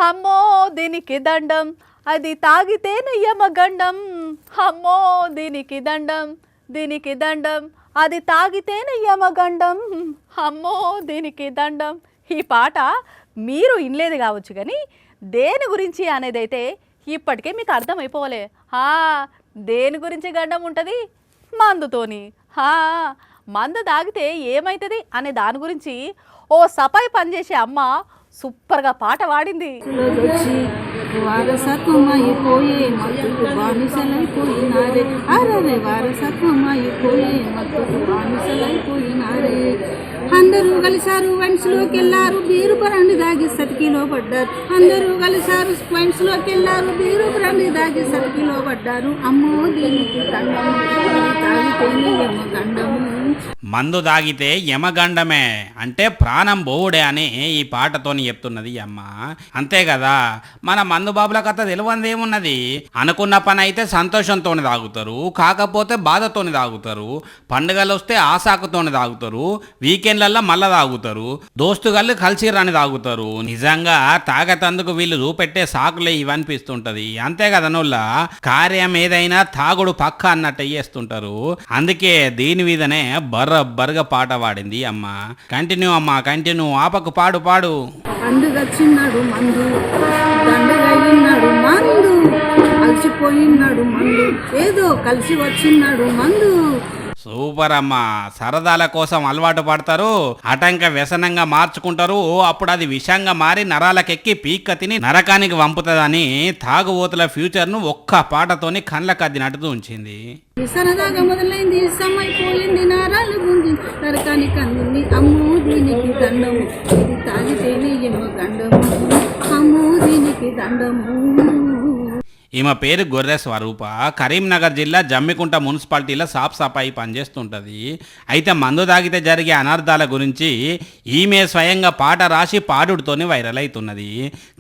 అమ్మో దీనికి దండం, అది తాగితేనే యమగండం. అమ్మో దీనికి దండం, దీనికి దండం, అది తాగితేనే యమగండం. అమ్మో దీనికి దండం. ఈ పాట మీరు వినలేదు కావచ్చు, కానీ దేని గురించి అనేదైతే ఇప్పటికే మీకు అర్థమైపోలే. దేని గురించి గండం ఉంటుంది? మందుతోని. మందు తాగితే ఏమవుతుంది అనే దాని గురించి ఓ సపాయి పనిచేసే అమ్మ సూపర్గా పాట పాడింది. వారసత్వమైపోయే మత్తుకు బానిసలైపోయినారే, అరే వారసత్వమైపోయే మత్తుకు బానిసలైపోయినారే. అందరూ కలిసారు వైన్స్లోకి వెళ్ళారు, బీరు బ్రాండి దాగి సతికిలో పడ్డారు. అందరూ కలిసారు వైన్స్లోకి వెళ్ళారు, బీరు బ్రాండి దాగి సతికిలో పడ్డారు. అమ్మో దీనికి దండము, తాగితేనే యమగండము. మందు దాగితే యమగండమే అంటే ప్రాణం బోవుడే అని ఈ పాటతోని చెప్తున్నది అమ్మ. అంతే కదా, మన మందు బాబుల కథ తెలియంది ఏమున్నది? అనుకున్న పని అయితే సంతోషంతోని తాగుతారు, కాకపోతే బాధతోని తాగుతారు. పండుగలు వస్తే ఆశాకుతోని తాగుతారు, వీకెండ్లల్లో మళ్ళా తాగుతారు, దోస్తుగాళ్ళు కలిసిరాని తాగుతారు. నిజంగా తాగతందుకు వీళ్ళు చూపెట్టే సాకులే ఇవనిపిస్తుంటది. అంతే కదా నోళ్ళ కార్యం ఏదైనా తాగుడు పక్క అన్నట్టు చేస్తుంటారు. అందుకే దీని మీదనే బర్రబ్బర్గా పాట పాడింది అమ్మ. కంటిన్యూ అమ్మ, కంటిన్యూ, ఆపకు, పాడు పాడు. అందుకొచ్చిన్నాడు మందు, దండగైనాడు మందు, అలసిపోయినాడు మందు, ఏదో కలిసి వచ్చిన్నాడు మందు. సూపర్ అమ్మ. సరదాల కోసం అలవాటు పడతారు, అటంక వ్యసనంగా మార్చుకుంటారు, అప్పుడు అది విషంగా మారి నరాలకెక్కి పీక్క తిని నరకానికి వంపుతుందని తాగుబోతుల ఫ్యూచర్ను ఒక్క పాటతోని కళ్ళకు అద్దినట్టు ఉంచింది. సరదాగా మొదలైంది, సమైపోయింది, నారాలు గుంజి నరకానికి అందింది. అమ్మో దీనికి దండము, ఇది తాగితేనే యమగండము. అమ్మో దీనికి దండము. ఈమె పేరు గొర్రె స్వరూప. కరీంనగర్ జిల్లా జమ్మికుంట మున్సిపాలిటీలో సాఫ్ సఫాయి పనిచేస్తుంటుంది. అయితే మందు తాగితే జరిగే అనర్థాల గురించి ఈమె స్వయంగా పాట రాసి పాడుతోనే వైరల్ అవుతున్నది.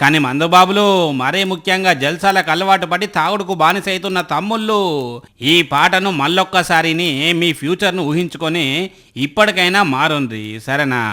కానీ మందుబాబులు, మరీ ముఖ్యంగా జల్సాలకు అలవాటు పడి తాగుడుకు బానిస అవుతున్న తమ్ముళ్ళు, ఈ పాటను మళ్ళొక్కసారిని మీ ఫ్యూచర్ను ఊహించుకొని ఇప్పటికైనా మారుంది, సరేనా?